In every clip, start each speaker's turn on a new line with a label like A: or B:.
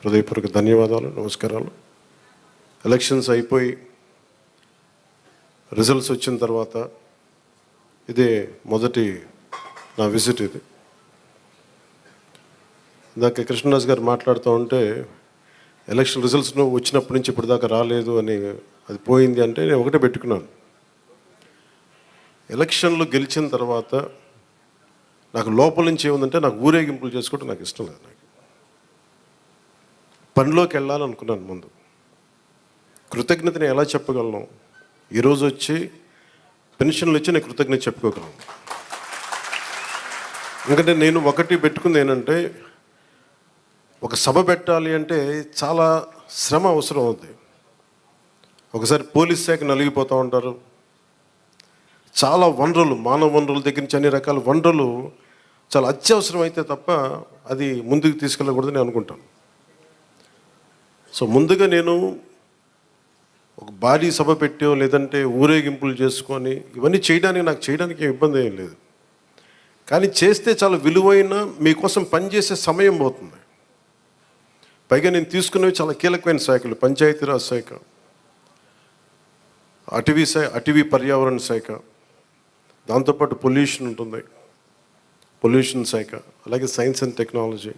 A: హృదయపూర్వక ధన్యవాదాలు, నమస్కారాలు. ఎలక్షన్స్ అయిపోయి రిజల్ట్స్ వచ్చిన తర్వాత ఇదే మొదటి నా విజిట్. ఇది ఇందాక కృష్ణరాజు గారు మాట్లాడుతూ ఉంటే ఎలక్షన్ రిజల్ట్స్ వచ్చినప్పటి నుంచి ఇప్పటిదాకా రాలేదు అని, అది పోయింది అంటే నేను ఒకటే పెట్టుకున్నాను. ఎలక్షన్లు గెలిచిన తర్వాత నాకు లోపల నుంచి ఏముందంటే నాకు ఊరేగింపులు చేసుకోవడం నాకు ఇష్టం లేదు. నాకు పనిలోకి వెళ్ళాలనుకున్నాను. ముందు కృతజ్ఞతని ఎలా చెప్పగలను? ఈరోజు వచ్చి పెన్షన్లు ఇచ్చి నేను కృతజ్ఞత చెప్పుకోగలను. ఎందుకంటే నేను ఒకటి పెట్టుకుంది ఏంటంటే, ఒక సభ పెట్టాలి అంటే చాలా శ్రమ అవసరం అవుతుంది. ఒకసారి పోలీస్ శాఖ నలిగిపోతూ ఉంటారు. చాలా వనరులు, మానవ వనరుల దగ్గర నుంచి అన్ని రకాల వనరులు చాలా అత్యవసరం అయితే తప్ప అది ముందుకు తీసుకెళ్ళకూడదని అనుకుంటాను. సో ముందుగా నేను ఒక భారీ సభ పెట్టో లేదంటే ఊరేగింపులు చేసుకొని ఇవన్నీ చేయడానికి ఇబ్బంది ఏం లేదు. కానీ చేస్తే చాలా విలువైన మీకోసం పనిచేసే సమయం పోతుంది. పైగా నేను తీసుకునేవి చాలా కీలకమైన శాఖలు: పంచాయతీరాజ్ శాఖ, అటవీ పర్యావరణ శాఖ, దాంతోపాటు పొల్యూషన్ ఉంటుంది, పొల్యూషన్ శాఖ, అలాగే సైన్స్ అండ్ టెక్నాలజీ.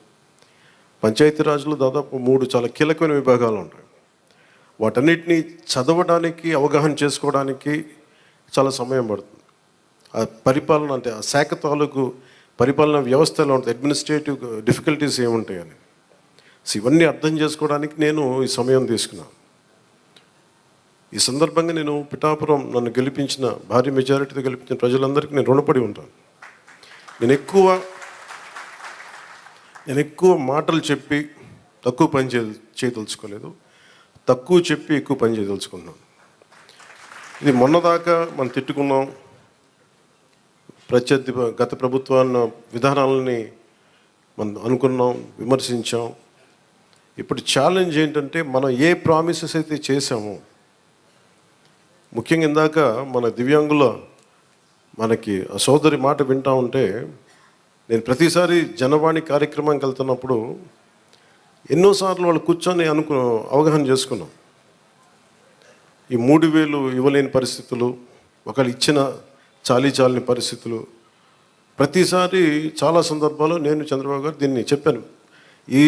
A: పంచాయతీరాజ్లో దాదాపు 3 చాలా కీలకమైన విభాగాలు ఉంటాయి. వాటన్నిటినీ చదవడానికి, అవగాహన చేసుకోవడానికి చాలా సమయం పడుతుంది. ఆ పరిపాలన అంటే ఆ శాఖ తాలూకు పరిపాలన వ్యవస్థ ఎలా ఉంటుంది, అడ్మినిస్ట్రేటివ్ డిఫికల్టీస్ ఏముంటాయని, సో ఇవన్నీ అర్థం చేసుకోవడానికి నేను ఈ సమయం తీసుకున్నాను. ఈ సందర్భంగా నేను పిఠాపురం నన్ను గెలిపించిన, భారీ మెజారిటీతో గెలిపించిన ప్రజలందరికీ నేను రుణపడి ఉంటాను. నేను ఎక్కువ మాటలు చెప్పి తక్కువ పని చేయదలుచుకోలేదు, తక్కువ చెప్పి ఎక్కువ పని చేయదలుచుకున్నాను. ఇది మొన్నదాకా మనం తిట్టుకున్నాం, గత ప్రభుత్వాన్ని విధానాలని మనం అనుకున్నాం, విమర్శించాం. ఇప్పుడు ఛాలెంజ్ ఏంటంటే, మనం ఏ ప్రామిసెస్ అయితే చేసామో, ముఖ్యంగా ఇందాక మన దివ్యాంగుల మనకి ఆ సోదరి మాట వింటూ ఉంటే, నేను ప్రతిసారి జనవాణి కార్యక్రమానికి వెళ్తున్నప్పుడు ఎన్నోసార్లు వాళ్ళు కూర్చొని అవగాహన చేసుకున్నాం. ఈ 3,000 ఇవ్వలేని పరిస్థితులు, ఒకళ్ళు ఇచ్చిన చాలని పరిస్థితులు. ప్రతిసారి చాలా సందర్భాల్లో నేను చంద్రబాబు గారు దీన్ని చెప్పాను. ఈ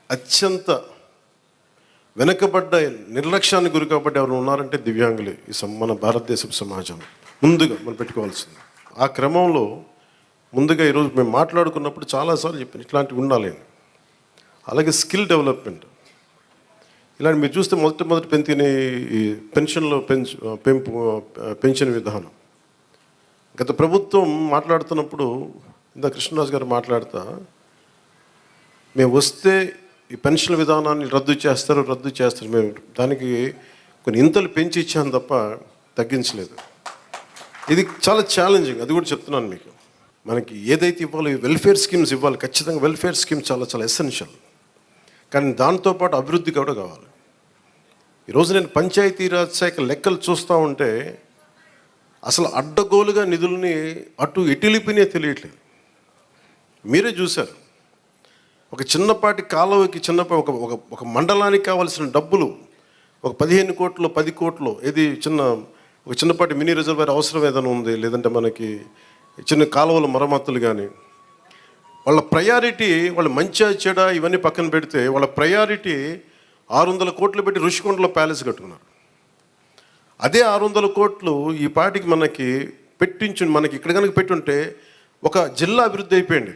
A: అత్యంత వెనకబడ్డ, నిర్లక్ష్యానికి గురి కాబట్టి ఎవరు ఉన్నారంటే దివ్యాంగులే ఈ మన భారతదేశ సమాజం ముందుగా మనం పెట్టుకోవాల్సింది. ఆ క్రమంలో ముందుగా ఈరోజు మేము మాట్లాడుకున్నప్పుడు చాలాసార్లు చెప్పాను ఇట్లాంటివి ఉండాలి. అలాగే స్కిల్ డెవలప్మెంట్, ఇలాంటి మీరు చూస్తే మొదటి పెంచిన ఈ పెన్షన్ విధానం గత ప్రభుత్వం మాట్లాడుతున్నప్పుడు, ఇంత కృష్ణరాజు గారు మాట్లాడుతా, మేము వస్తే ఈ పెన్షన్ విధానాన్ని రద్దు చేస్తారు. మేము దానికి కొన్ని ఇంతలు పెంచి ఇచ్చాను తప్ప తగ్గించలేదు. ఇది చాలా ఛాలెంజింగ్, అది కూడా చెప్తున్నాను మీకు. మనకి ఏదైతే ఇవ్వాలో వెల్ఫేర్ స్కీమ్స్ ఇవ్వాలి, ఖచ్చితంగా వెల్ఫేర్ స్కీమ్స్ చాలా ఎసెన్షియల్. కానీ దాంతోపాటు అభివృద్ధి కూడా కావాలి. ఈరోజు నేను పంచాయతీరాజ్ శాఖ లెక్కలు చూస్తూ ఉంటే అసలు అడ్డగోలుగా నిధుల్ని అటు ఎటులిపినే తెలియట్లేదు. మీరే చూశారు, ఒక చిన్నపాటి కాలువకి ఒక మండలానికి కావాల్సిన డబ్బులు ఒక 15 కోట్లు 10 కోట్లు, ఏది ఒక చిన్నపాటి మినీ రిజర్వాయర్ అవసరం ఏదైనా ఉంది, లేదంటే మనకి చిన్న కాలువల మరమ్మతులు కానీ, వాళ్ళ ప్రయారిటీ, వాళ్ళ మంచి చెడ ఇవన్నీ పక్కన పెడితే వాళ్ళ ప్రయారిటీ 600 కోట్లు పెట్టి ఋషికొండలో ప్యాలెస్ కట్టుకున్నారు. అదే 600 కోట్లు ఈ పాటికి మనకి ఇక్కడ కనుక పెట్టుంటే ఒక జిల్లా అభివృద్ధి అయిపోయింది.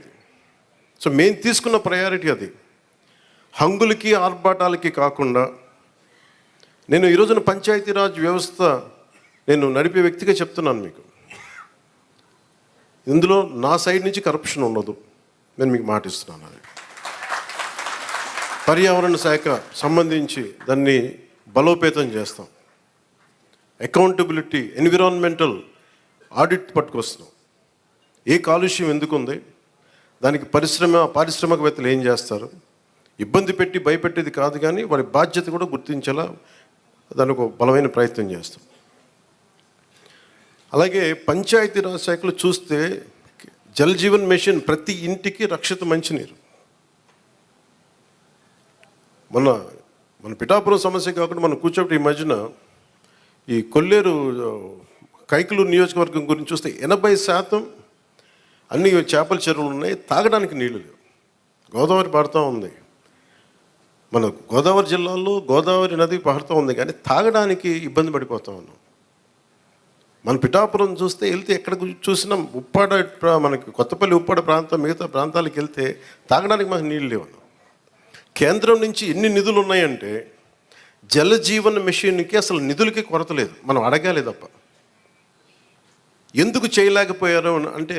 A: సో మేము తీసుకున్న ప్రయారిటీ అది. హంగులకి ఆర్భాటాలకి కాకుండా, నేను ఈరోజున పంచాయతీరాజ్ వ్యవస్థ నేను నడిపే వ్యక్తిగా చెప్తున్నాను మీకు, ఇందులో నా సైడ్ నుంచి కరప్షన్ ఉండదు, నేను మీకు మాటిస్తున్నాను. అది పర్యావరణ శాఖ సంబంధించి దాన్ని బలోపేతం చేస్తాం. అకౌంటబిలిటీ, ఎన్విరాన్మెంటల్ ఆడిట్ పట్టుకొస్తున్నాం. ఏ కాలుష్యం ఎందుకు ఉంది, దానికి పారిశ్రామికవేత్తలు ఏం చేస్తారు, ఇబ్బంది పెట్టి భయపెట్టేది కాదు, కానీ వారి బాధ్యత కూడా గుర్తించేలా దానికి ఒక బలమైన ప్రయత్నం చేస్తాం. అలాగే పంచాయతీరాజ్ శాఖలో చూస్తే జల్ జీవన్ మిషన్, ప్రతి ఇంటికి రక్షిత మంచినీరు. మన మన పిఠాపురం సమస్య కాకుండా మనం కూర్చోబెట్టి ఈ మధ్యన ఈ కొల్లేరు కైకలూరు నియోజకవర్గం గురించి చూస్తే 80% అన్ని చేపల చెరువులు ఉన్నాయి, తాగడానికి నీళ్ళు లేవు. గోదావరి పారుతూ ఉంది, మన గోదావరి జిల్లాలో గోదావరి నది పారుతూ ఉంది, కానీ తాగడానికి ఇబ్బంది పడిపోతూ ఉన్నాం. మన పిఠాపురం చూస్తే వెళ్తే ఎక్కడ చూసినా ఉప్పాడ, మనకి కొత్తపల్లి ఉప్పాడ ప్రాంతం, మిగతా ప్రాంతాలకు వెళ్తే తాగడానికి మనకు నీళ్ళు లేవు. కేంద్రం నుంచి ఎన్ని నిధులు ఉన్నాయంటే జలజీవన్ మిషన్కి అసలు నిధులకి కొరత లేదు, మనం అడగాలి తప్ప. ఎందుకు చేయలేకపోయారు అంటే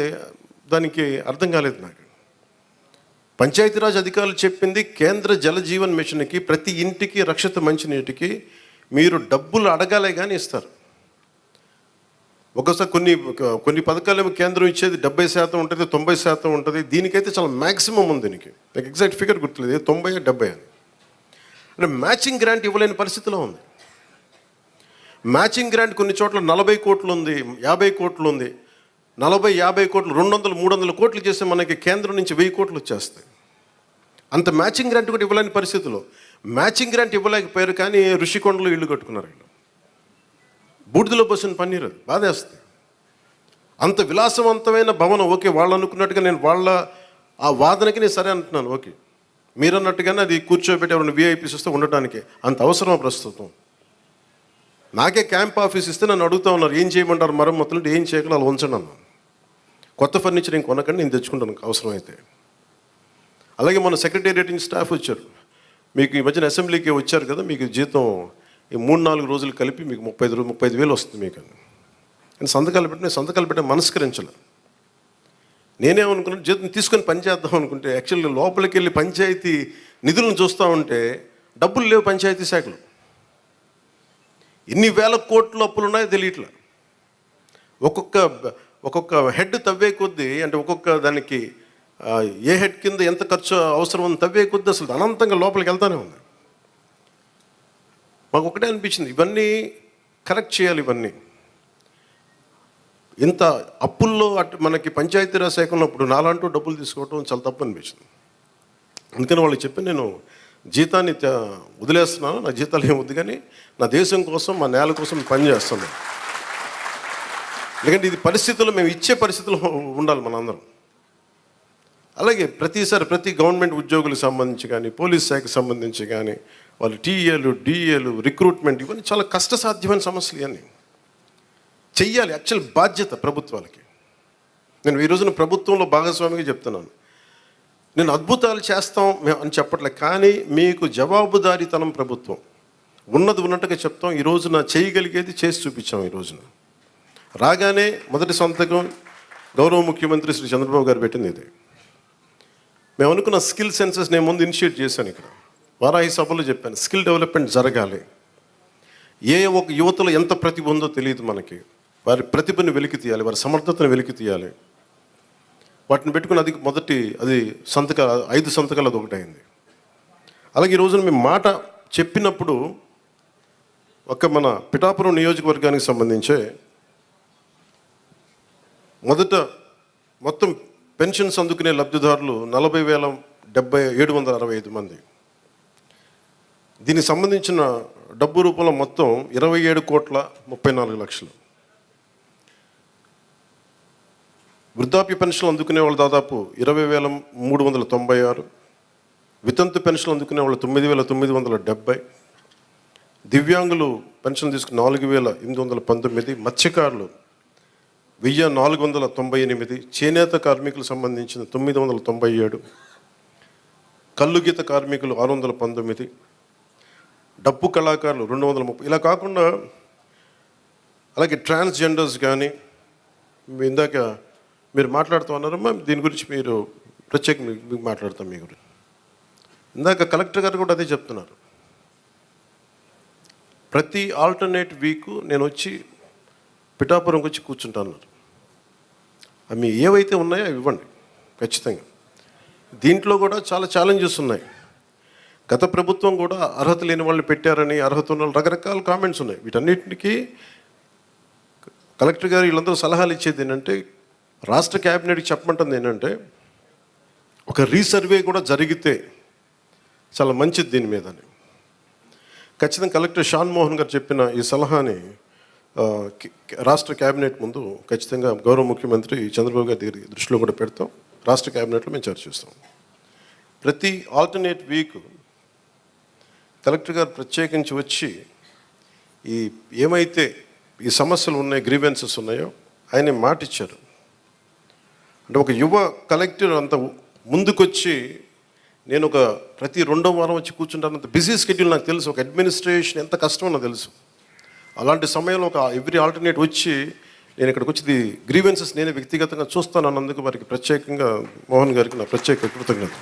A: దానికి అర్థం కాలేదు నాకు. పంచాయతీరాజ్ అధికారులు చెప్పింది కేంద్ర జలజీవన్ మిషన్కి ప్రతి ఇంటికి రక్షిత మంచినీటికి మీరు డబ్బులు అడగాలే కానీ ఇస్తారు. ఒకసారి కొన్ని పథకాలు కేంద్రం ఇచ్చేది 70% ఉంటుంది, 90% ఉంటుంది. దీనికైతే చాలా మ్యాక్సిమం ఉంది. దీనికి నాకు ఎగ్జాక్ట్ ఫిగర్ గుర్తులేదు, 90, 70 అని. అంటే మ్యాచింగ్ గ్రాంట్ ఇవ్వలేని పరిస్థితిలో ఉంది. మ్యాచింగ్ గ్రాంట్ కొన్ని చోట్ల 40 కోట్లు ఉంది, 50 కోట్లు ఉంది. 40, 50 కోట్లు 200, 300 కోట్లు చేస్తే మనకి కేంద్రం నుంచి 1000 కోట్లు వచ్చేస్తాయి. అంత మ్యాచింగ్ గ్రాంట్ కూడా ఇవ్వలేని పరిస్థితిలో మ్యాచింగ్ గ్రాంట్ ఇవ్వలేకపోయారు, కానీ ఋషికొండలో ఇల్లు కట్టుకున్నారు. వీళ్ళు బూడిదలో పోసిన పన్నీరు, అది బాధేస్తుంది. అంత విలాసవంతమైన భవనం, ఓకే, వాళ్ళు అనుకున్నట్టుగా నేను వాళ్ళ ఆ వాదనకి నేను సరే అంటున్నాను, ఓకే, మీరు అన్నట్టుగానే అది కూర్చోబెట్టి ఎవరైనా విఐపీస్ వస్తే ఉండటానికి అంత అవసరం ప్రస్తుతం. నాకే క్యాంప్ ఆఫీస్ ఇస్తే నన్ను అడుగుతూ ఉన్నారు, ఏం చేయమంటారు మరమ్మతులు, ఏం చేయగలరు అలా ఉంచండి అన్నాను. కొత్త ఫర్నిచర్ ఏం కొనకండి, నేను తెచ్చుకుంటాను అవసరమైతే. అలాగే మన సెక్రటేరియట్ స్టాఫ్ వచ్చారు, మీకు ఈ మధ్యన అసెంబ్లీకి వచ్చారు కదా, మీకు జీతం ఈ 3-4 రోజులు కలిపి మీకు 35,000 వస్తుంది మీకు అని. నేను సంతకాలు పెట్టే మనస్కరించాలి. నేనేమనుకున్నాను, జీతం తీసుకొని పని చేద్దాం అనుకుంటే యాక్చువల్గా లోపలికి వెళ్ళి పంచాయతీ నిధులను చూస్తూ ఉంటే డబ్బులు లేవు పంచాయతీ శాఖలో. ఎన్ని వేల కోట్ల అప్పులు ఉన్నాయో తెలియట్లా. ఒక్కొక్క హెడ్ తవ్వే కొద్దీ, అంటే ఒక్కొక్క దానికి ఏ హెడ్ కింద ఎంత ఖర్చు అవసరం అని తవ్వే కొద్దీ అసలు అనంతంగా లోపలికి వెళ్తానే ఉంది. మాకు ఒకటే అనిపించింది, ఇవన్నీ కరెక్ట్ చేయాలి. ఇవన్నీ ఇంత అప్పుల్లో అటు మనకి పంచాయతీరాజ్ శాఖ ఉన్నప్పుడు నాలాంటూ డబ్బులు తీసుకోవడం చాలా తప్పు అనిపించింది. అందుకని వాళ్ళకి చెప్పి నేను జీతాన్ని వదిలేస్తున్నాను, నా జీతాలు ఏమి వద్దు, కానీ నా దేశం కోసం, మా నేల కోసం పని చేస్తున్నాను. ఎందుకంటే ఇది పరిస్థితుల్లో మేము ఇచ్చే పరిస్థితుల్లో ఉండాలి మనందరం. అలాగే ప్రతి గవర్నమెంట్ ఉద్యోగులకు సంబంధించి కానీ, పోలీస్ శాఖకు సంబంధించి కానీ, వాళ్ళు టీఏలు, డిఏలు, రిక్రూట్మెంట్, ఇవన్నీ చాలా కష్టసాధ్యమైన సమస్యలు. ఇవన్నీ చెయ్యాలి, యాక్చువల్ బాధ్యత ప్రభుత్వాలకి. నేను ఈ రోజున ప్రభుత్వంలో భాగస్వామిగా చెప్తున్నాను, నేను అద్భుతాలు చేస్తాం అని చెప్పట్లేదు, కానీ మీకు జవాబుదారీతనం ప్రభుత్వం ఉన్నది ఉన్నట్టుగా చెప్తాం. ఈ రోజున చేయగలిగేది చేసి చూపించాం. ఈ రోజున రాగానే మొదటి సంతకం గౌరవ ముఖ్యమంత్రి శ్రీ చంద్రబాబు గారు పెట్టింది ఇదే. మేము అనుకున్న స్కిల్ సెన్సెస్ నేను ముందు ఇనిషియేట్ చేశాను. ఇక్కడ వారాహి సభలో చెప్పాను, స్కిల్ డెవలప్మెంట్ జరగాలి. ఒక యువతలో ఎంత ప్రతిభ ఉందో తెలియదు మనకి, వారి ప్రతిభను వెలికి తీయాలి, వారి సమర్థతను వెలికి తీయాలి. వాటిని పెట్టుకుని అది 5 సంతకాలు అది ఒకటైంది. అలాగే ఈ రోజున మేము మాట చెప్పినప్పుడు మన పిఠాపురం నియోజకవర్గానికి సంబంధించే మొత్తం పెన్షన్స్ అందుకునే లబ్ధిదారులు 40,765 మంది. దీనికి సంబంధించిన డబ్బు రూపంలో మొత్తం 27,34,00,000. వృద్ధాప్య పెన్షన్లు అందుకునే వాళ్ళు దాదాపు 20,396, వితంతు పెన్షన్లు అందుకునే వాళ్ళు 9,970, దివ్యాంగులు పెన్షన్ తీసుకుని 4,819, మత్స్యకారులు 1,498, చేనేత కార్మికులకు సంబంధించిన 997, కల్లుగీత కార్మికులు 619, డప్పు కళాకారులు 230. ఇలా కాకుండా అలాగే ట్రాన్స్జెండర్స్ కానీ, ఇందాక మీరు మాట్లాడుతూ ఉన్నారమ్మా, దీని గురించి మీరు మీకు మాట్లాడతాం. మీ గురించి ఇందాక కలెక్టర్ గారు కూడా అదే చెప్తున్నారు. ప్రతి ఆల్టర్నేట్ వీక్ నేను వచ్చి పిఠాపురంకి వచ్చి కూర్చుంటాను. అవి ఏవైతే ఉన్నాయో అవి ఇవ్వండి ఖచ్చితంగా. దీంట్లో కూడా చాలా ఛాలెంజెస్ ఉన్నాయి. గత ప్రభుత్వం కూడా అర్హత లేని వాళ్ళని పెట్టారని, అర్హత ఉన్న వాళ్ళు రకరకాల కామెంట్స్ ఉన్నాయి. వీటన్నిటికీ కలెక్టర్ గారు వీళ్ళందరూ సలహాలు ఇచ్చేది ఏంటంటే, రాష్ట్ర క్యాబినెట్కి చెప్పమంటుంది ఏంటంటే, ఒక రీసర్వే కూడా జరిగితే చాలా మంచిది దీని మీద అని. ఖచ్చితంగా కలెక్టర్ షాన్ మోహన్ గారు చెప్పిన ఈ సలహాని రాష్ట్ర క్యాబినెట్ ముందు ఖచ్చితంగా గౌరవ ముఖ్యమంత్రి చంద్రబాబు గారి దగ్గర దృష్టిలో కూడా పెడతాం. రాష్ట్ర క్యాబినెట్లో మేము చర్చిస్తాం. ప్రతి ఆల్టర్నేట్ వీక్ కలెక్టర్ గారు ప్రత్యేకించి వచ్చి ఈ ఏమైతే ఈ సమస్యలు ఉన్నాయో, గ్రీవెన్సెస్ ఉన్నాయో ఆయన మాట ఇచ్చారు. అంటే ఒక యువ కలెక్టర్ అంత ముందుకొచ్చి నేను ఒక ప్రతి రెండో వారం వచ్చి కూర్చుంటానంత బిజీ షెడ్యూల్ నాకు తెలుసు. ఒక అడ్మినిస్ట్రేషన్ ఎంత కష్టమో నాకు తెలుసు. అలాంటి సమయంలో ఒక ఎవ్రీ ఆల్టర్నేట్ వచ్చి నేను ఇక్కడికి వచ్చి గ్రీవెన్సెస్ నేనే వ్యక్తిగతంగా చూస్తాను అన్నందుకు వారికి ప్రత్యేకంగా మోహన్ గారికి నా ప్రత్యేక కృతజ్ఞత.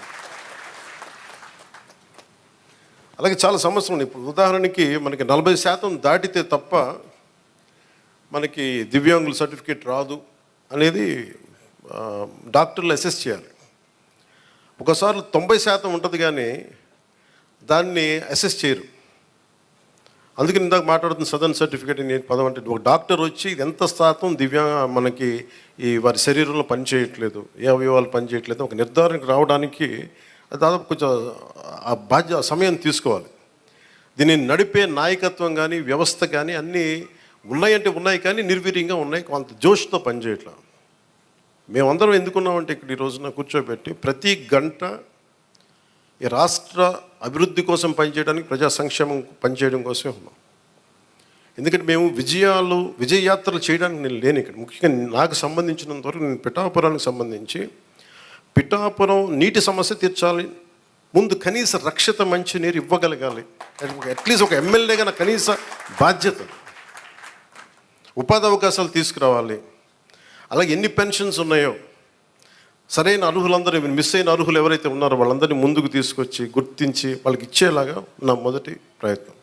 A: అలాగే చాలా సమస్యలు ఉన్నాయి. ఇప్పుడు ఉదాహరణకి మనకి 40% దాటితే తప్ప మనకి దివ్యాంగుల సర్టిఫికేట్ రాదు అనేది డాక్టర్లు అసెస్ చేయాలి. ఒకసారి 90% ఉంటుంది కానీ దాన్ని అసెస్ చేయరు. అందుకని ఇందాక మాట్లాడుతున్న సదరన్ సర్టిఫికేట్ నేను పదం అంటే ఒక డాక్టర్ వచ్చి ఇది ఎంత శాతం మనకి ఈ వారి శరీరంలో పనిచేయట్లేదు, ఏ అవయవాలు పనిచేయట్లేదు ఒక నిర్ధారణకు రావడానికి దాదాపు కొంచెం ఆ సమయం తీసుకోవాలి. దీన్ని నడిపే నాయకత్వం కానీ వ్యవస్థ కానీ అన్నీ ఉన్నాయంటే ఉన్నాయి కానీ నిర్వీర్యంగా ఉన్నాయి, కొంత జోష్తో పనిచేయట్లేదు. మేమందరం ఎందుకున్నామంటే ఇక్కడ ఈ రోజున కూర్చోబెట్టి ప్రతి గంట ఈ రాష్ట్ర అభివృద్ధి కోసం పనిచేయడానికి, ప్రజా సంక్షేమం పనిచేయడం కోసమే ఉన్నాం. ఎందుకంటే మేము విజయయాత్రలు చేయడానికి నేను లేను ఇక్కడ. ముఖ్యంగా నాకు సంబంధించినంత వరకు నేను పిఠాపురానికి సంబంధించి పిఠాపురం నీటి సమస్య తీర్చాలి, ముందు కనీస రక్షిత మంచినీరు ఇవ్వగలగాలి, అట్లీస్ట్ ఒక ఎమ్మెల్యేగా నా కనీస బాధ్యత. ఉపాధి అవకాశాలు తీసుకురావాలి. అలాగే ఎన్ని పెన్షన్స్ ఉన్నాయో సరైన అర్హులందరూ మిస్ అయిన అర్హులు ఎవరైతే ఉన్నారో వాళ్ళందరినీ ముందుకు తీసుకొచ్చి గుర్తించి వాళ్ళకి ఇచ్చేలాగా నా మొదటి ప్రయత్నం.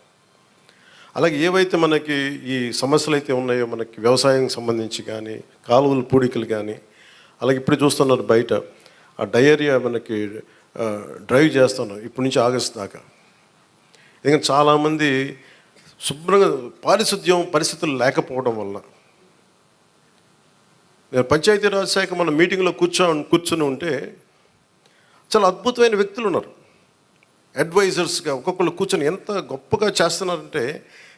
A: అలాగే ఏవైతే మనకి ఈ సమస్యలు అయితే ఉన్నాయో మనకి వ్యవసాయం సంబంధించి కానీ, కాలువల పూడికలు కానీ, అలాగే ఇప్పుడు చూస్తున్నారు బయట ఆ డయేరియా మనకి డ్రైవ్ చేస్తున్నాం ఇప్పటి నుంచి ఆగస్టు దాకా. ఎందుకంటే చాలామంది శుభ్రంగా పారిశుద్ధ్యం పరిస్థితులు లేకపోవడం వల్ల. నేను పంచాయతీరాజ్ శాఖ మన మీటింగ్లో కూర్చొని ఉంటే చాలా అద్భుతమైన వ్యక్తులు ఉన్నారు, అడ్వైజర్స్గా ఒక్కొక్కరు కూర్చొని ఎంత గొప్పగా చేస్తున్నారంటే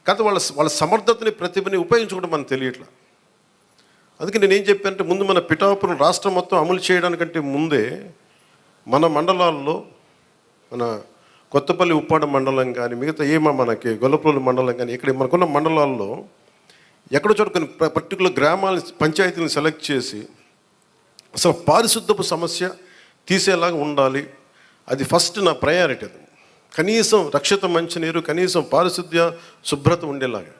A: కాకపోతే వాళ్ళ సమర్థతని ప్రతిభని ఉపయోగించుకోవడం మనకు తెలియట్లా. అందుకే నేనేం చెప్పానంటే ముందు మన పిఠాపురం రాష్ట్రం మొత్తం అమలు చేయడానికంటే ముందే మన మండలాల్లో మన కొత్తపల్లి ఉప్పాడ మండలం కానీ మిగతా మనకి గొల్లపల్లి మండలం కానీ ఇక్కడ మనకున్న మండలాల్లో ఎక్కడో చోట కొన్ని పర్టికులర్ గ్రామాలని పంచాయతీలను సెలెక్ట్ చేసి అసలు పారిశుద్ధపు సమస్య తీసేలాగా ఉండాలి. అది ఫస్ట్ నా ప్రయారిటీ. అది కనీసం రక్షిత మంచినీరు, కనీసం పారిశుద్ధ్య శుభ్రత ఉండేలాగా.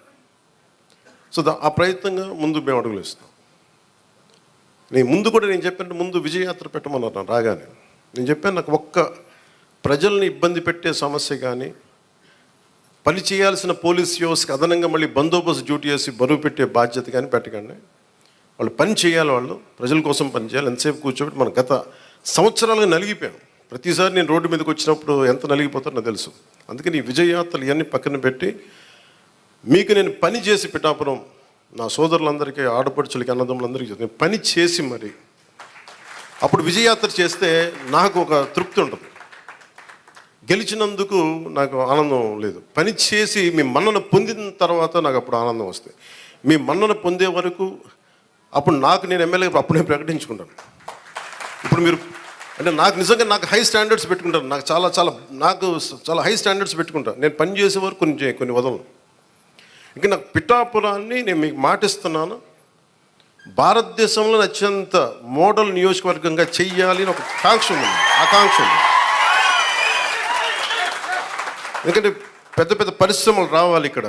A: సో ఆ ప్రయత్నంగా ముందు మేము అడుగులు ఇస్తాం. నేను చెప్పాను ముందు విజయయాత్ర పెట్టమన్నారు రాగానే. నేను చెప్పాను నాకు ఒక్క ప్రజల్ని ఇబ్బంది పెట్టే సమస్య కానీ, పని చేయాల్సిన పోలీస్ వ్యవస్థకు అదనంగా మళ్ళీ బందోబస్తు డ్యూటీ చేసి బరువు పెట్టే బాధ్యత కానీ పెట్టకండి. వాళ్ళు పని చేయాలి, వాళ్ళు ప్రజల కోసం పని చేయాలి. ఎంతసేపు కూర్చోబెట్టి మనం గత సంవత్సరాలుగా నలిగిపోయాం. ప్రతిసారి నేను రోడ్డు మీదకి వచ్చినప్పుడు ఎంత నలిగిపోతారో నాకు తెలుసు. అందుకని ఈ విజయయాత్రలు ఇవన్నీ పక్కన పెట్టి మీకు నేను పని చేసి పిఠాపురం నా సోదరులందరికీ, ఆడపడుచులకి, అన్నదమ్ములందరికీ నేను పని చేసి మరి అప్పుడు విజయయాత్ర చేస్తే నాకు ఒక తృప్తి ఉంటుంది. గెలిచినందుకు నాకు ఆనందం లేదు. పని చేసి మీ మన్నన పొందిన తర్వాత నాకు అప్పుడు ఆనందం వస్తుంది. మీ మన్నన పొందే వరకు అప్పుడు నేను ఎమ్మెల్యే అప్పుడే ప్రకటించుకుంటాను. ఇప్పుడు మీరు అంటే నాకు హై స్టాండర్డ్స్ పెట్టుకుంటాను. నాకు చాలా హై స్టాండర్డ్స్ పెట్టుకుంటాను. నేను పని చేసే వరకు కొన్ని వదలను. ఇంకా నాకు పిఠాపురాన్ని నేను మీకు మాటిస్తున్నాను, భారతదేశంలో అత్యంత మోడల్ నియోజకవర్గంగా చెయ్యాలి అని ఒక ఆకాంక్ష ఉంది. ఎందుకంటే పెద్ద పెద్ద పరిశ్రమలు రావాలి, ఇక్కడ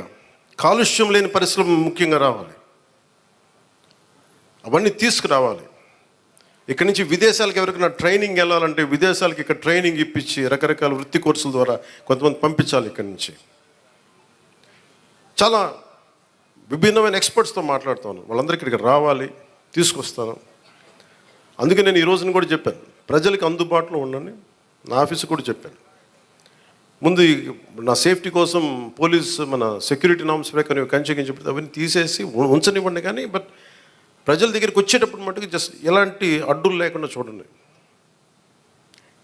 A: కాలుష్యం లేని పరిశ్రమ ముఖ్యంగా రావాలి, అవన్నీ తీసుకురావాలి. ఇక్కడి నుంచి విదేశాలకు ఎవరికైనా ట్రైనింగ్ వెళ్ళాలంటే విదేశాలకి ఇక్కడ ట్రైనింగ్ ఇప్పించి రకరకాల వృత్తి కోర్సుల ద్వారా కొంతమంది పంపించాలి. ఇక్కడి నుంచి చాలా విభిన్నమైన ఎక్స్పర్ట్స్తో మాట్లాడుతాను, వాళ్ళందరూ ఇక్కడికి రావాలి, తీసుకొస్తాను. అందుకే నేను ఈ రోజున కూడా చెప్పాను, ప్రజలకు అందుబాటులో ఉండండి. నా ఆఫీసు కూడా చెప్పాను, ముందు నా సేఫ్టీ కోసం పోలీస్ మన సెక్యూరిటీ నామ్స్ ప్రకారం కంచె అవన్నీ తీసేసి ఉంచనివ్వండి, కానీ బట్ ప్రజల దగ్గరికి వచ్చేటప్పుడు మటుకు జస్ట్ ఎలాంటి అడ్డులు లేకుండా చూడండి.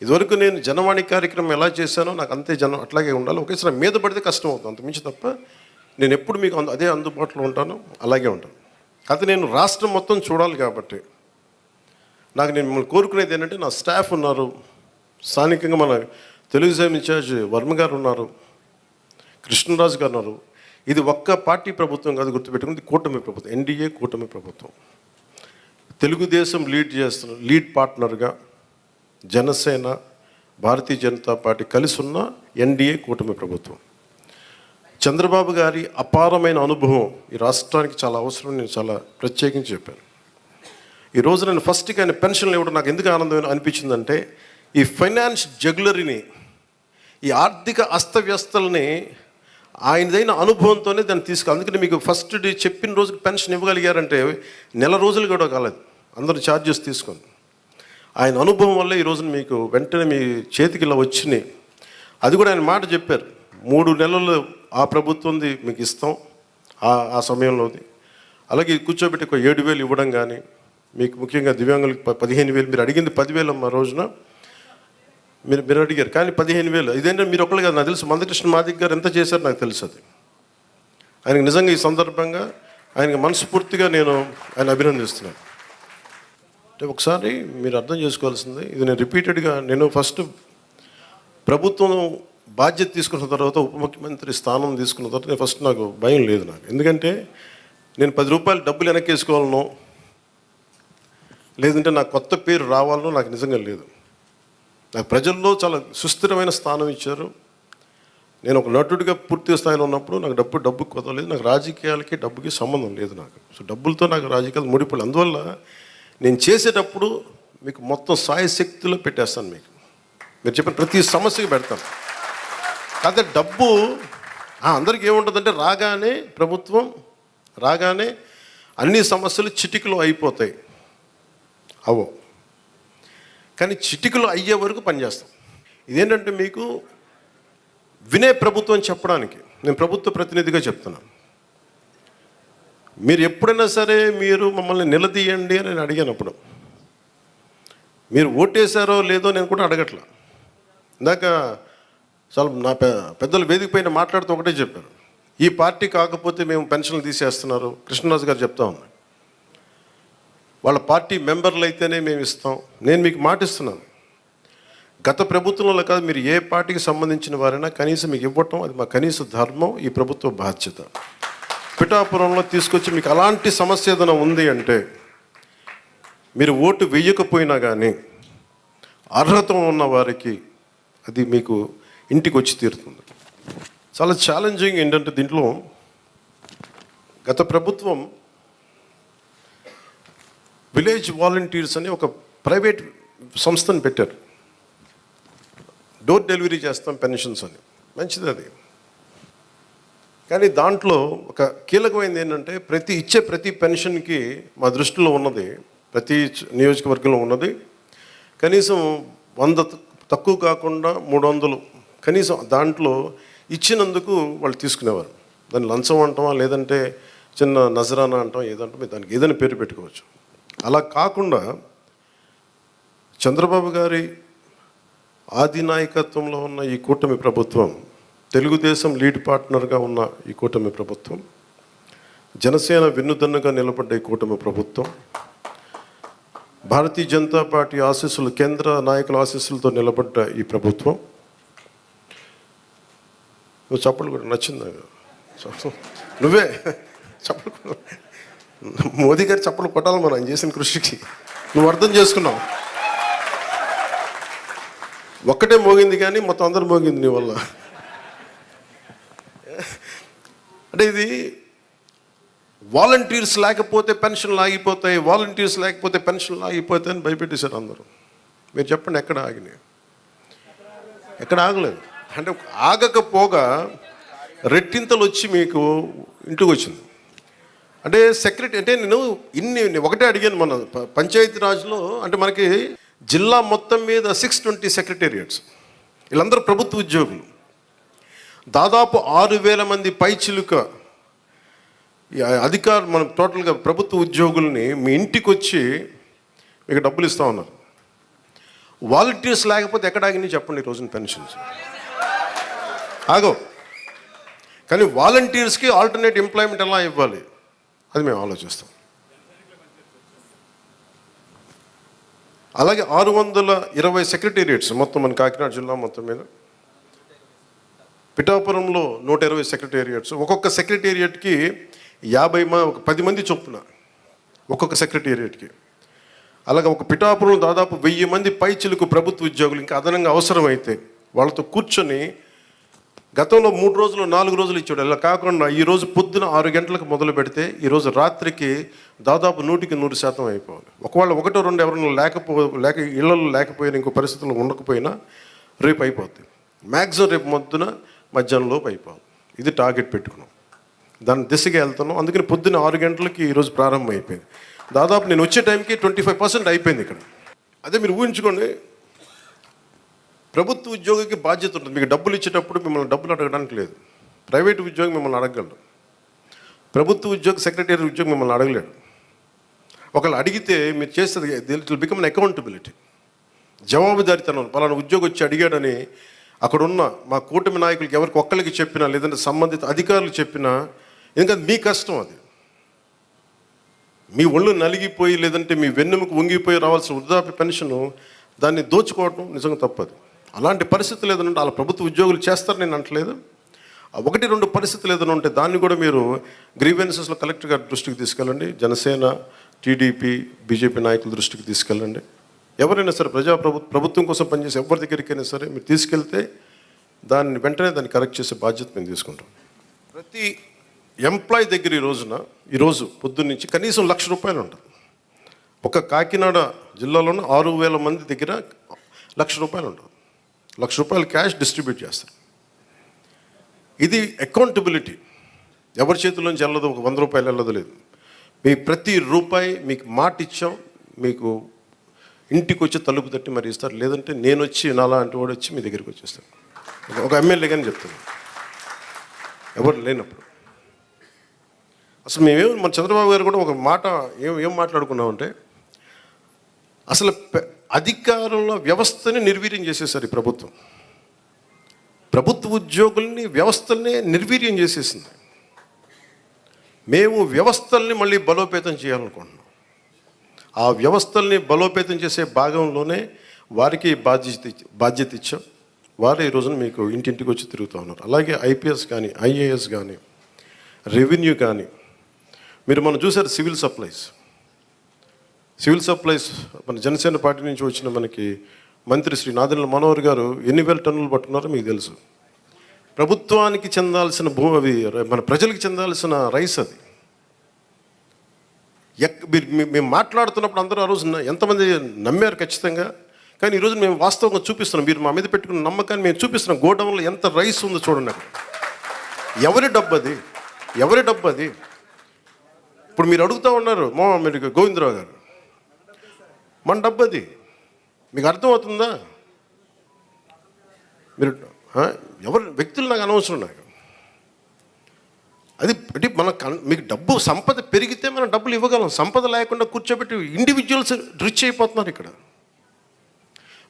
A: ఇదివరకు నేను జనవాణి కార్యక్రమం ఎలా చేశానో నాకు అంతే జనం అట్లాగే ఉండాలి. ఒకేసారి మీద పడితే కష్టం అవుతుంది, అంతమించి తప్ప నేను ఎప్పుడు మీకు అదే అందుబాటులో ఉంటాను, అలాగే ఉంటాను. కాకపోతే నేను రాష్ట్రం మొత్తం చూడాలి కాబట్టి నాకు నేను మిమ్మల్ని కోరుకునేది ఏంటంటే, నా స్టాఫ్ ఉన్నారు, స్థానికంగా మన తెలుగుదేశం ఇన్ఛార్జ్ వర్మ గారు ఉన్నారు, కృష్ణరాజు గారు ఉన్నారు. ఇది ఒక్క పార్టీ ప్రభుత్వం కాదు, గుర్తుపెట్టుకుంది కూటమి ప్రభుత్వం, ఎన్డీఏ కూటమి ప్రభుత్వం. తెలుగుదేశం లీడ్ పార్ట్నర్గా జనసేన, భారతీయ జనతా పార్టీ కలిసి ఉన్న ఎన్డీఏ కూటమి ప్రభుత్వం. చంద్రబాబు గారి అపారమైన అనుభవం ఈ రాష్ట్రానికి చాలా అవసరం. నేను చాలా ప్రత్యేకించి చెప్పాను. ఈరోజు నేను ఫస్ట్కి ఆయన పెన్షన్లు ఇవ్వడం నాకు ఎందుకు ఆనందం అనిపించిందంటే, ఈ ఫైనాన్స్ జగ్యులరీని, ఈ ఆర్థిక అస్తవ్యస్తల్ని ఆయనదైన అనుభవంతోనే దాన్ని అందుకని మీకు ఫస్ట్ డే చెప్పిన రోజుకి పెన్షన్ ఇవ్వగలిగారంటే నెల రోజులు కూడా కాలేదు, అందరూ ఛార్జెస్ తీసుకొని. ఆయన అనుభవం వల్ల ఈరోజు మీకు వెంటనే మీ చేతికి ఇలా వచ్చినాయి. అది కూడా ఆయన మాట చెప్పారు, 3 నెలలు ఆ ప్రభుత్వంది మీకు ఇస్తాం ఆ సమయంలోది. అలాగే కూర్చోబెట్టి ఒక 7,000 ఇవ్వడం కానీ, మీకు ముఖ్యంగా దివ్యాంగులకు 15,000, మీరు అడిగింది 10,000 అమ్మ రోజున మీరు అడిగారు, కానీ 15,000. ఇదేంటంటే మీరు ఒకళ్ళు కాదు, నాకు తెలుసు మందకృష్ణ మాదిక్ గారు ఎంత చేశారు నాకు తెలుసు. అది ఆయనకు నిజంగా ఈ సందర్భంగా ఆయనకి మనస్ఫూర్తిగా నేను ఆయన అభినందిస్తున్నాను. అంటే ఒకసారి మీరు అర్థం చేసుకోవాల్సింది, ఇది నేను రిపీటెడ్గా నేను ఫస్ట్ ప్రభుత్వం బాధ్యత తీసుకున్న తర్వాత, ఉప ముఖ్యమంత్రి స్థానం తీసుకున్న తర్వాత నేను ఫస్ట్ నాకు భయం లేదు నాకు. ఎందుకంటే నేను 10 రూపాయలు డబ్బులు వెనక్కేసుకోవాలనో లేదంటే నాకు కొత్త పేరు రావాలనో నాకు నిజంగా లేదు. నాకు ప్రజల్లో చాలా సుస్థిరమైన స్థానం ఇచ్చారు. నేను ఒక నటుడిగా పూర్తి స్థాయిలో ఉన్నప్పుడు నాకు డబ్బు కొత్త లేదు. నాకు రాజకీయాలకి డబ్బుకి సంబంధం లేదు నాకు. సో డబ్బులతో నాకు రాజకీయాలు ముడిపడి, అందువల్ల నేను చేసేటప్పుడు మీకు మొత్తం సాయశక్తిలో పెట్టేస్తాను. మీరు చెప్పిన ప్రతి సమస్యకి పెడతాను. కాకపోతే డబ్బు అందరికీ ఏముంటుందంటే, ప్రభుత్వం రాగానే అన్ని సమస్యలు చిటికలో అయిపోతాయి. అవో, కానీ చిటికలో అయ్యే వరకు పనిచేస్తాం. ఇదేంటంటే మీకు వినే ప్రభుత్వం చెప్పడానికి నేను ప్రభుత్వ ప్రతినిధిగా చెప్తున్నాను. మీరు ఎప్పుడైనా సరే మీరు మమ్మల్ని నిలదీయండి అని నేను అడిగానప్పుడు, మీరు ఓటేశారో లేదో నేను కూడా అడగట్లా. ఇందాక చాలా నా పెద్దలు వేదిక పైన మాట్లాడుతూ ఒకటే చెప్పారు, ఈ పార్టీ కాకపోతే మేము పెన్షన్లు తీసేస్తున్నారు. కృష్ణరాజు గారు చెప్తా ఉన్నారు, వాళ్ళ పార్టీ మెంబర్లు అయితేనే మేము ఇస్తాం. నేను మీకు మాటిస్తున్నాను, గత ప్రభుత్వంలో కాదు, మీరు ఏ పార్టీకి సంబంధించిన వారైనా కనీసం మీకు ఇవ్వటం అది మా కనీస ధర్మం, ఈ ప్రభుత్వ బాధ్యత. పిఠాపురంలో తీసుకొచ్చి మీకు అలాంటి సమస్య ఏదైనా ఉంది అంటే, మీరు ఓటు వేయకపోయినా కానీ అర్హత ఉన్న వారికి అది మీకు ఇంటికి వచ్చి తీరుతుంది. చాలా ఛాలెంజింగ్ ఏంటంటే, దీంట్లో గత ప్రభుత్వం విలేజ్ వాలంటీర్స్ అని ఒక ప్రైవేట్ సంస్థను పెట్టారు. డోర్ డెలివరీ చేస్తాం పెన్షన్స్ అని, మంచిది అది. కానీ దాంట్లో ఒక కీలకమైనది ఏంటంటే, ప్రతి పెన్షన్కి మా దృష్టిలో ఉన్నది, ప్రతి నియోజకవర్గంలో ఉన్నది కనీసం 100 తక్కువ కాకుండా 300 కనీసం దాంట్లో ఇచ్చినందుకు వాళ్ళు తీసుకునేవారు. దాన్ని లంచం అంటామా, లేదంటే చిన్న నజరానా అంటాం, ఏదంటే దానికి ఏదైనా పేరు పెట్టుకోవచ్చు. అలా కాకుండా చంద్రబాబు గారి ఆది నాయకత్వంలో ఉన్న ఈ కూటమి ప్రభుత్వం, తెలుగుదేశం లీడ్ పార్ట్నర్గా ఉన్న ఈ కూటమి ప్రభుత్వం, జనసేన వెన్నుదన్నుగా నిలబడ్డ ఈ కూటమి ప్రభుత్వం, భారతీయ జనతా పార్టీ ఆశీస్సులు, కేంద్ర నాయకుల ఆశీస్సులతో నిలబడ్డ ఈ ప్రభుత్వం. నువ్వు చప్పలు కూడా నచ్చింది, నువ్వే చప్పలు, మోదీ గారి చప్పలు కొట్టాలి మనం చేసిన కృషికి. నువ్వు అర్థం చేసుకున్నావు, ఒక్కటే మోగింది కానీ మొత్తం అందరూ మోగింది నీ వల్ల. అంటే ఇది వాలంటీర్స్ లేకపోతే పెన్షన్లు ఆగిపోతాయి, వాలంటీర్స్ లేకపోతే పెన్షన్లు ఆగిపోతాయి అని భయపెట్టేశారు అందరూ. మీరు చెప్పండి, ఎక్కడ ఆగినాయి? ఎక్కడ ఆగలేదు. అంటే ఆగకపోగా రెట్టింతలు వచ్చి మీకు ఇంటికి వచ్చింది. అంటే అంటే నేను ఒకటే అడిగాను, మన పంచాయతీ రాజ్లో అంటే మనకి జిల్లా మొత్తం మీద 620 సెక్రటేరియట్స్, వీళ్ళందరూ ప్రభుత్వ ఉద్యోగులు. దాదాపు 6,000 మంది పైచిలుక అధికారులు, మనం టోటల్గా ప్రభుత్వ ఉద్యోగుల్ని మీ ఇంటికి వచ్చి మీకు డబ్బులు ఇస్తూ ఉన్నారు. వాలంటీర్స్ లేకపోతే ఎక్కడ ఆగినాయి చెప్పండి ఈ రోజున పెన్షన్స్ ఆగో. కానీ వాలంటీర్స్కి ఆల్టర్నేట్ ఎంప్లాయ్మెంట్ ఎలా ఇవ్వాలి అది మేము ఆలోచిస్తాం. అలాగే 620 సెక్రటేరియట్స్ మొత్తం మన కాకినాడ జిల్లా మొత్తం మీద, పిఠాపురంలో 120 సెక్రటేరియట్స్, ఒక్కొక్క సెక్రటేరియట్కి 10 మంది చొప్పున ఒక్కొక్క సెక్రటేరియట్కి. అలాగే ఒక పిఠాపురంలో దాదాపు 1000 మంది పైచిలకు ప్రభుత్వ ఉద్యోగులు ఇంకా అదనంగా అవసరమైతే వాళ్ళతో కూర్చొని గతంలో 3 రోజులు 4 రోజులు ఇచ్చాడు. అలా కాకుండా ఈరోజు పొద్దున 6 గంటలకు మొదలు పెడితే ఈరోజు రాత్రికి దాదాపు 100% అయిపోవాలి. ఒకవేళ 1-2 ఎవరైనా ఇళ్లలో లేకపోయినా ఇంకో పరిస్థితుల్లో ఉండకపోయినా రేపు అయిపోద్ది. మ్యాక్సిమం రేపు మొద్దున మధ్యాహ్నంలోపు అయిపోవాలి. ఇది టార్గెట్ పెట్టుకున్నాం, దాని దిశగా వెళ్తున్నాం. అందుకని పొద్దున్న 6 గంటలకి ఈరోజు ప్రారంభం అయిపోయింది. దాదాపు నేను వచ్చే టైంకి 25% అయిపోయింది ఇక్కడ. అదే మీరు ఊహించుకోండి, ప్రభుత్వ ఉద్యోగికి బాధ్యత ఉంటుంది. మీకు డబ్బులు ఇచ్చేటప్పుడు మిమ్మల్ని డబ్బులు అడగడానికి లేదు. ప్రైవేట్ ఉద్యోగి మిమ్మల్ని అడగలడు, ప్రభుత్వ ఉద్యోగి సెక్రటరీ ఉద్యోగి మిమ్మల్ని అడగలేడు. ఒకళ్ళు అడిగితే మీరు చేస్తుంది it will become an accountability, జవాబుదారీతనం. పలానా ఉద్యోగి వచ్చి అడిగాడని అక్కడున్న మా కూటమి నాయకులకి ఎవరికి ఒక్కరికి చెప్పినా లేదంటే సంబంధిత అధికారులు చెప్పినా, ఎందుకంటే మీ కష్టం అది. మీ ఒళ్ళు నలిగిపోయి లేదంటే మీ వెన్నెముకు వంగిపోయి రావాల్సిన వృద్ధాప్య పెన్షను దాన్ని దోచుకోవడం నిజంగా తప్పదు. అలాంటి పరిస్థితులు ఏదైనా ఉంటే అలా ప్రభుత్వ ఉద్యోగులు చేస్తారు నేను అంటలేదు. 1-2 పరిస్థితులు ఏదైనా ఉంటే దాన్ని కూడా మీరు గ్రీవెన్సెస్లో కలెక్టర్ గారి దృష్టికి తీసుకెళ్ళండి, జనసేన, టీడీపీ, బీజేపీ నాయకుల దృష్టికి తీసుకెళ్ళండి. ఎవరైనా సరే ప్రభుత్వం కోసం పనిచేసే ఎవరి దగ్గరికైనా సరే మీరు తీసుకెళ్తే దాన్ని వెంటనే దాన్ని కరెక్ట్ చేసే బాధ్యత మేము తీసుకుంటాం. ప్రతి ఎంప్లాయీ దగ్గర ఈరోజు పొద్దున్న నుంచి కనీసం ₹1,00,000 ఉంటుంది. ఒక కాకినాడ జిల్లాలోనే 6,000 మంది దగ్గర ₹1,00,000 ఉంటుంది. ₹1,00,000 క్యాష్ డిస్ట్రిబ్యూట్ చేస్తారు. ఇది అకౌంటబిలిటీ. ఎవరి చేతుల్లోంచి వెళ్ళదు, ఒక ₹100 వెళ్ళదు లేదు. మీ ప్రతి రూపాయి మీకు మాట ఇచ్చాం, మీకు ఇంటికి వచ్చి తలుపు తట్టి మరి ఇస్తారు. లేదంటే నేను వచ్చి నాలాంటి వాడు వచ్చి మీ దగ్గరికి వచ్చేస్తాను. ఒక ఎమ్మెల్యే కానీ చెప్తాను, ఎవరు లేనప్పుడు. అసలు మన చంద్రబాబు గారు కూడా ఒక మాట ఏం మాట్లాడుకున్నామంటే, అసలు అధికారంలో వ్యవస్థని నిర్వీర్యం చేసేసారు ఈ ప్రభుత్వం. ప్రభుత్వ ఉద్యోగుల్ని వ్యవస్థల్ని నిర్వీర్యం చేసేసింది. మేము వ్యవస్థల్ని మళ్ళీ బలోపేతం చేయాలనుకుంటున్నాం. ఆ వ్యవస్థల్ని బలోపేతం చేసే భాగంలోనే వారికి బాధ్యత ఇచ్చాం. వారు ఈ రోజున మీకు ఇంటింటికి వచ్చి తిరుగుతూ ఉన్నారు. అలాగే ఐపీఎస్ కానీ, ఐఏఎస్ కానీ, రెవెన్యూ కానీ. మనం చూసారు సివిల్ సప్లైస్ మన జనసేన పార్టీ నుంచి వచ్చిన మనకి మంత్రి శ్రీ నాదెండ్ల మనోహర్ గారు ఎన్ని వేల టన్నులు పట్టుకున్నారో మీకు తెలుసు. ప్రభుత్వానికి చెందాల్సిన అవి మన ప్రజలకు చెందాల్సిన రైస్ అది. మేము మాట్లాడుతున్నప్పుడు అందరూ ఆ రోజు ఎంతమంది నమ్మారు ఖచ్చితంగా. కానీ ఈరోజు మేము వాస్తవంగా చూపిస్తున్నాం. మీరు మా మీద పెట్టుకున్న నమ్మకాన్ని మేము చూపిస్తున్నాం. గోడౌన్లో ఎంత రైస్ ఉందో చూడండి. అక్కడ ఎవరి డబ్బు అది? ఇప్పుడు మీరు అడుగుతూ ఉన్నారు మీరు గోవిందరావు గారు, మన డబ్బు అది. మీకు అర్థమవుతుందా? మీరు వ్యక్తులు నాకు అనవసరం. నాకు అది మీకు డబ్బు సంపద పెరిగితే మనం డబ్బులు ఇవ్వగలం. సంపద లేకుండా కూర్చోబెట్టి ఇండివిజువల్స్ రిచ్ అయిపోతున్నారు. ఇక్కడ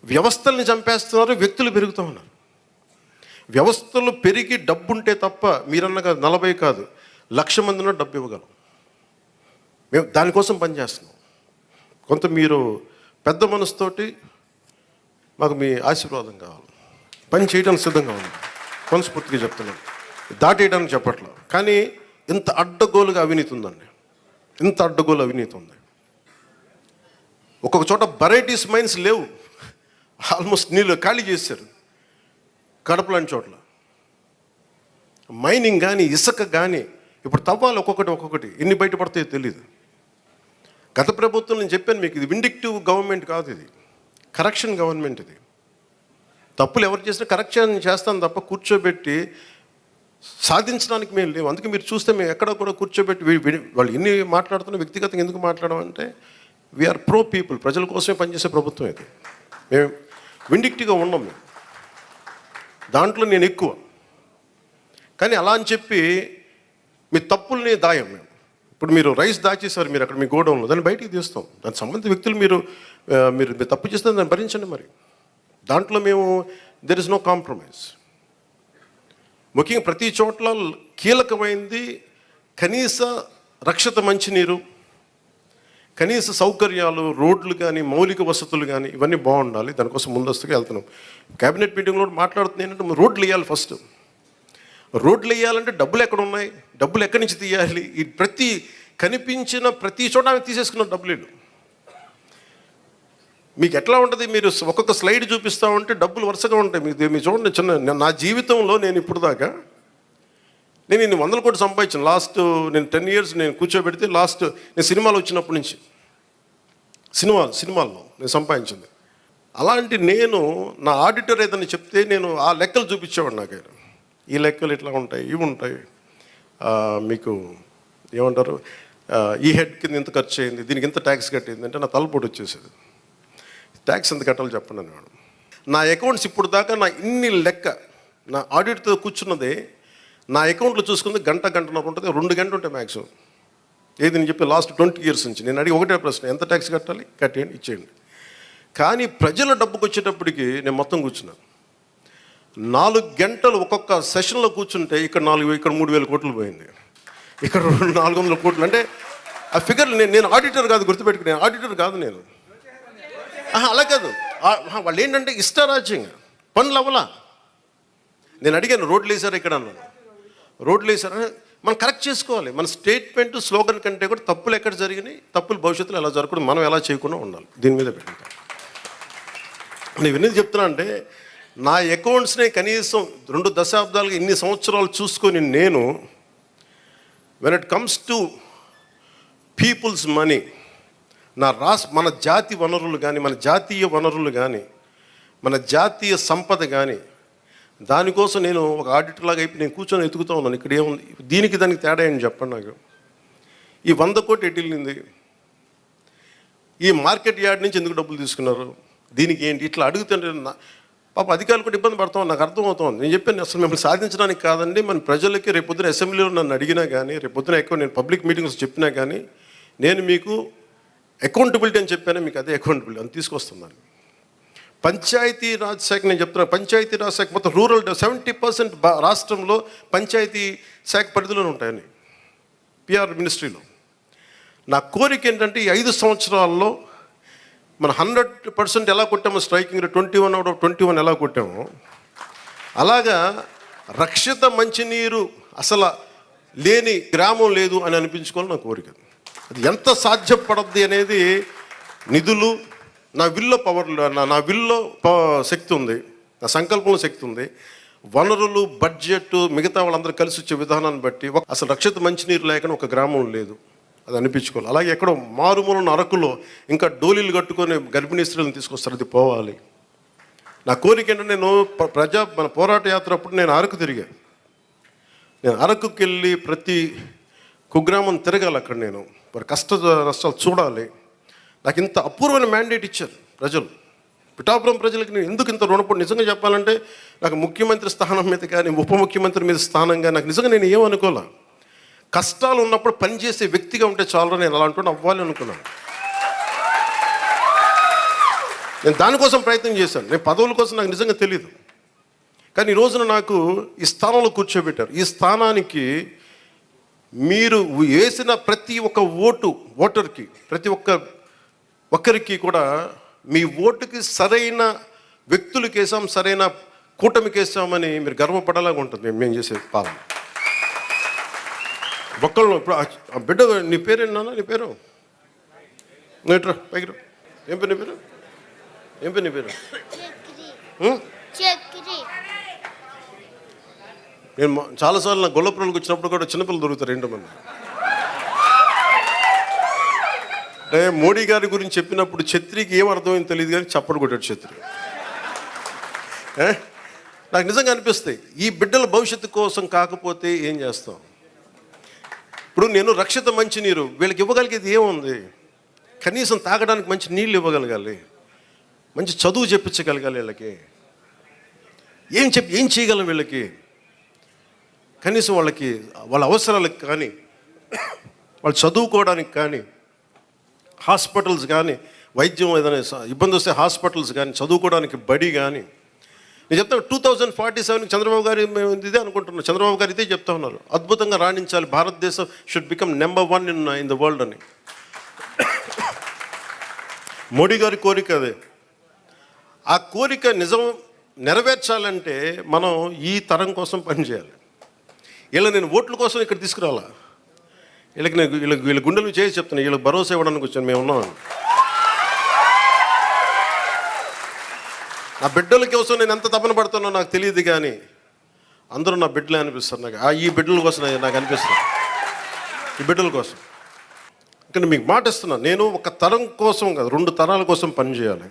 A: వ్యవస్థల్ని చంపేస్తున్నారు, వ్యక్తులు పెరుగుతూ ఉన్నారు. వ్యవస్థలు పెరిగి డబ్బు ఉంటే తప్ప మీరన్నగా 40 కాదు 1,00,000 మందిలో డబ్బు ఇవ్వగలం. మేము దానికోసం పనిచేస్తున్నాం. కొంత మీరు పెద్ద మనసుతోటి మాకు మీ ఆశీర్వాదం కావాలి. పని చేయడానికి సిద్ధంగా ఉంది, మనస్ఫూర్తిగా చెప్తున్నాను, దాటేయడానికి చెప్పట్లేదు. కానీ ఇంత అడ్డగోలుగా అవినీతి ఉందండి, అవినీతి ఉంది. ఒక్కొక్క చోట వెరైటీస్ మైన్స్ లేవు, ఆల్మోస్ట్ నీళ్ళు ఖాళీ చేశారు. కడప లాంటి చోట్ల మైనింగ్ కానీ, ఇసుక కానీ ఇప్పుడు తవ్వాలి ఒక్కొక్కటి ఎన్ని బయటపడతాయో తెలియదు. గత ప్రభుత్వం నేను చెప్పాను మీకు, ఇది విండిక్టివ్ గవర్నమెంట్ కాదు, ఇది కరెక్షన్ గవర్నమెంట్. ఇది తప్పులు ఎవరు చేసినా కరెక్షన్ చేస్తాను తప్ప కూర్చోబెట్టి సాధించడానికి మేము లేవు. అందుకే మీరు చూస్తే మేము ఎక్కడ కూడా కూర్చోబెట్టి వాళ్ళు ఎన్ని మాట్లాడుతున్నా వ్యక్తిగతంగా ఎందుకు మాట్లాడమంటే వీఆర్ ప్రో పీపుల్, ప్రజల కోసమే పనిచేసే ప్రభుత్వం ఇది. మేము విండిక్టివ్గా ఉన్నాం. మేము దాంట్లో నేను ఎక్కువ. కానీ అలా అని చెప్పి మీ తప్పుల్ని దాయం. మేము ఇప్పుడు మీరు రైస్ దాచేసారు, మీరు అక్కడ మీ గోడౌన్లో, దాన్ని బయటికి తీస్తాం. దానికి సంబంధిత వ్యక్తులు మీరు తప్పు చేస్తే దాన్ని భరించండి. మరి దాంట్లో మేము దెర్ ఇస్ నో కాంప్రమైజ్. ముఖ్యంగా ప్రతి చోట్ల కీలకమైంది కనీస రక్షిత మంచినీరు, కనీస సౌకర్యాలు, రోడ్లు కానీ మౌలిక వసతులు కానీ ఇవన్నీ బాగుండాలి. దానికోసం ముందస్తుగా వెళ్తున్నాం. క్యాబినెట్ మీటింగ్లో మాట్లాడుతుంది ఏంటంటే రోడ్లు వేయాలి. ఫస్ట్ రోడ్లు వేయాలంటే డబ్బులు ఎక్కడ ఉన్నాయి, డబ్బులు ఎక్కడి నుంచి తీయాలి? ఈ ప్రతి కనిపించిన ప్రతి చోట ఆమె తీసేసుకున్న డబ్బులు. మీకు ఎట్లా ఉంటుంది, మీరు ఒక్కొక్క స్లైడ్ చూపిస్తూ ఉంటే డబ్బులు వరుసగా ఉంటాయి. మీరు చూడండి, చిన్న నా జీవితంలో నేను ఇప్పుడు దాకా నేను ఇన్ని 100 కోట్లు సంపాదించాను. లాస్ట్ నేను 10 years నేను కూర్చోబెడితే లాస్ట్ నేను సినిమాలు వచ్చినప్పటి నుంచి సినిమాల్లో నేను సంపాదించింది. అలాంటి నేను నా ఆడిటర్ ఏదైనా చెప్తే నేను ఆ లెక్కలు చూపించేవాడు. నాకు ఈ లెక్కలు ఇట్లా ఉంటాయి, ఇవి ఉంటాయి, మీకు ఏమంటారు, ఈ హెడ్ కింద ఇంత ఖర్చు అయింది, దీనికి ఇంత ట్యాక్స్ కట్టింది అంటే నా తలపోటు వచ్చేసేది. ట్యాక్స్ ఎంత కట్టాలో చెప్పండి అనేవాడు. నా అకౌంట్స్ ఇప్పుడు దాకా నా ఇన్ని లెక్క నా ఆడిట్తో కూర్చున్నదే నా అకౌంట్లో చూసుకుంది గంటన్నర ఉంటుంది, 2 గంటలు ఉంటాయి మ్యాక్సిమం. ఏది నేను చెప్పి లాస్ట్ 20 years నుంచి నేను అడిగి ఒకటే ప్రశ్న, ఎంత ట్యాక్స్ కట్టాలి, కట్టేయండి, ఇచ్చేయండి. కానీ ప్రజల డబ్బుకి వచ్చేటప్పటికి నేను మొత్తం కూర్చున్నాను. 4 గంటలు ఒక్కొక్క సెషన్లో కూర్చుంటే ఇక్కడ 3,000 కోట్లు పోయింది, ఇక్కడ 400 కోట్లు. అంటే ఆ ఫిగర్ నేను ఆడిటర్ కాదు, గుర్తుపెట్టుకుని నేను ఆడిటర్ కాదు నేను. అలా కాదు, వాళ్ళు ఏంటంటే ఇష్టారాజ్యంగా పనులు అవ్వలా. నేను అడిగాను, రోడ్లు వేసారా ఇక్కడ అన్నాను. రోడ్లు వేసారా, మనం కరెక్ట్ చేసుకోవాలి. మన స్టేట్మెంట్ స్లోగన్ కంటే కూడా తప్పులు ఎక్కడ జరిగినాయి, తప్పులు భవిష్యత్తులో ఎలా జరగకూడదు, మనం ఎలా చేయకుండా ఉండాలి, దీని మీద పెట్టింది. నేను ఎందుకు చెప్తున్నా అంటే నా అకౌంట్స్ని కనీసం 2 దశాబ్దాలుగా ఇన్ని సంవత్సరాలు చూసుకొని నేను when it comes to peoples money, మన జాతి వనరులు కానీ, మన జాతీయ వనరులు కానీ, మన జాతీయ సంపద కానీ, దానికోసం నేను ఒక ఆడిటర్ లాగా అయిపోయి నేను కూర్చొని ఎతుకుతూ ఉన్నాను. ఇక్కడ ఏముంది, దానికి తేడా ఏంటి చెప్పండి నాకు. ఈ 100 కోట్లు ఎటు వెళ్ళింది, ఈ మార్కెట్ యార్డ్ నుంచి ఎందుకు డబ్బులు తీసుకున్నారు, దీనికి ఏంటి, ఇట్లా అడుగుతుంటే పాప అధికారులు కూడా ఇబ్బంది పడతాం. నాకు అర్థమవుతుంది. నేను చెప్పాను, అసలు మిమ్మల్ని సాధించడానికి కాదండి, మన ప్రజలకి రేపొద్దున అసెంబ్లీలో నన్ను అడిగినా కానీ, రేపొద్దున ఎక్కువ నేను పబ్లిక్ మీటింగ్స్ చెప్పినా కానీ, నేను మీకు అకౌంటబిలిటీ అని చెప్పాను, మీకు అదే అకౌంటబిలిటీ అని తీసుకొస్తున్నాను. పంచాయతీ రాజ్ శాఖ నేను చెప్తున్నాను, పంచాయతీ రాజ్ శాఖ మొత్తం రూరల్ 70% రాష్ట్రంలో పంచాయతీ శాఖ పరిధిలోనే ఉంటాయని పిఆర్ మినిస్ట్రీలో. నా కోరిక ఏంటంటే ఈ 5 సంవత్సరాల్లో మన 100% ఎలా కొట్టామో, స్ట్రైకింగ్ 21 out of 21 ఎలా కొట్టామో, అలాగా రక్షిత మంచినీరు అసలు లేని గ్రామం లేదు అని అనిపించుకోవాలి నా కోరిక. అది ఎంత సాధ్యపడద్ది అనేది నిధులు, నా విల్లో శక్తి ఉంది, నా సంకల్పంలో శక్తి ఉంది, వనరులు, బడ్జెట్, మిగతా వాళ్ళందరూ కలిసి వచ్చే విధానాన్ని బట్టి అసలు రక్షిత మంచినీరు లేకుండా ఒక గ్రామం లేదు, అది అనిపించుకోవాలి. అలాగే ఎక్కడో మారుమూలన అరకులో ఇంకా డోలీలు కట్టుకొని గర్భిణీ స్త్రీలను తీసుకొస్తారు, అది పోవాలి. నా కోరిక ఏంటంటే నేను మన పోరాట యాత్ర అప్పుడు నేను అరకు తిరిగాను. నేను అరకుకి వెళ్ళి ప్రతి కుగ్రామం తిరగాలి, అక్కడ నేను వారి కష్ట నష్టాలు చూడాలి. నాకు ఇంత అపూర్వమైన మ్యాండేట్ ఇచ్చారు ప్రజలు, పిఠాపురం ప్రజలకి. నేను ఎందుకు ఇంత రుణపడి, నిజంగా చెప్పాలంటే నాకు ముఖ్యమంత్రి స్థానం మీద కానీ, ఉప ముఖ్యమంత్రి మీద స్థానం కానీ నాకు నిజంగా నేను ఏమనుకోలే. కష్టాలు ఉన్నప్పుడు పనిచేసే వ్యక్తిగా ఉంటే చాలు, నేను అలాంటి అవ్వాలి అనుకున్నాను. నేను దానికోసం ప్రయత్నం చేశాను. నేను పదవుల కోసం నాకు నిజంగా తెలియదు, కానీ ఈ రోజున నాకు ఈ స్థానంలో కూర్చోబెట్టారు. ఈ స్థానానికి మీరు వేసిన ప్రతి ఒక్క ఓటర్కి, ప్రతి ఒక్కరికి కూడా మీ ఓటుకి సరైన వ్యక్తులకి వేసాం, సరైన కూటమికి వేసామని మీరు గర్వపడేలాగా ఉంటుంది మేము చేసే పాలన. ఒక్కళ్ళు ఇప్పుడు ఆ బిడ్డ, నీ పేరేనా, నీ పేరు నేట్రా పైకి, ఏం పేరు నీ పేరు, ఏం పేరు నీ పేరు? నేను చాలాసార్లు నా గొల్లపురాలకు వచ్చినప్పుడు కూడా చిన్నపిల్లలు దొరుకుతారు 2 మంది. అంటే మోడీ గారి గురించి చెప్పినప్పుడు ఛత్రికి ఏం అర్థమైంది తెలియదు, కానీ చప్పడు కొట్టాడు ఛత్రి. నాకు నిజంగా అనిపిస్తాయి, ఈ బిడ్డల భవిష్యత్తు కోసం కాకపోతే ఏం చేస్తాం. ఇప్పుడు నేను రక్షిత మంచినీరు వీళ్ళకి ఇవ్వగలిగేది ఏముంది, కనీసం తాగడానికి మంచి నీళ్ళు ఇవ్వగలగాలి, మంచి చదువు చెప్పించగలగాలి వీళ్ళకి. ఏం చేయగలం వీళ్ళకి, కనీసం వాళ్ళ అవసరాలకు కానీ, వాళ్ళు చదువుకోవడానికి కానీ, హాస్పిటల్స్ కానీ, వైద్యం ఏదైనా ఇబ్బంది వస్తే హాస్పిటల్స్ కానీ, చదువుకోవడానికి బడి కానీ. నేను చెప్తాను 2047 చంద్రబాబు గారు మేము ఇదే అనుకుంటున్నాం. చంద్రబాబు గారు ఇదే చెప్తా ఉన్నారు, అద్భుతంగా రాణించాలి, భారతదేశం should become number 1 in the world అని. మోడీ గారి కోరిక అదే. ఆ కోరిక నిజం నెరవేర్చాలంటే మనం ఈ తరం కోసం పనిచేయాలి. ఇలా నేను ఓట్ల కోసం ఇక్కడ తీసుకురావాలా, వీళ్ళ గుండెలు చేసి చెప్తున్నాను, వీళ్ళకి భరోసా ఇవ్వడానికి వచ్చాను. మేము ఉన్నాం. నా బిడ్డల కోసం నేను ఎంత తపన పడుతున్నా నాకు తెలియదు, కానీ అందరూ నా బిడ్డలే అనిపిస్తారు నాకు. ఈ బిడ్డల కోసం నాకు అనిపిస్తుంది, ఈ బిడ్డల కోసం. ఇక్కడ మీకు మాట ఇస్తున్నాను, నేను ఒక తరం కోసం కాదు, 2 తరాల కోసం పనిచేయాలి.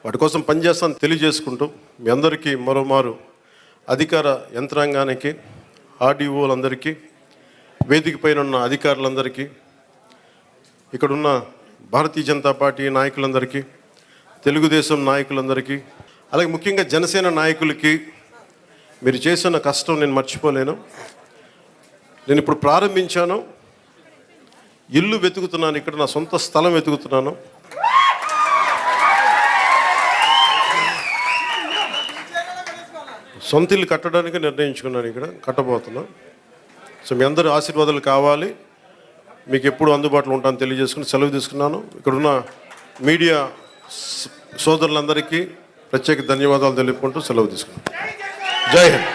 A: వాటి కోసం పనిచేస్తాను తెలియజేసుకుంటూ మీ అందరికీ మరోమారు అధికార యంత్రాంగానికి, ఆర్డీఓలందరికీ, వేదిక పైన ఉన్న అధికారులందరికీ, ఇక్కడున్న భారతీయ జనతా పార్టీ నాయకులందరికీ, తెలుగుదేశం నాయకులందరికీ, అలాగే ముఖ్యంగా జనసేన నాయకులకి మీరు చేసిన కష్టం నేను మర్చిపోలేను. నేను ఇప్పుడు ప్రారంభించాను, ఇల్లు వెతుకుతున్నాను, ఇక్కడ నా సొంత స్థలం వెతుకుతున్నాను. సొంత ఇల్లు కట్టడానికి నిర్ణయించుకున్నాను, ఇక్కడ కట్టబోతున్నాను. సో మీ అందరి ఆశీర్వాదాలు కావాలి, మీకు ఎప్పుడు అందుబాటులో ఉంటానని తెలియజేసుకుని సెలవు తీసుకున్నాను. ఇక్కడున్న మీడియా సోదరులందరికీ ప్రత్యేక ధన్యవాదాలు తెలుపుకుంటూ సెలవు తీసుకున్నాను. జై హింద్.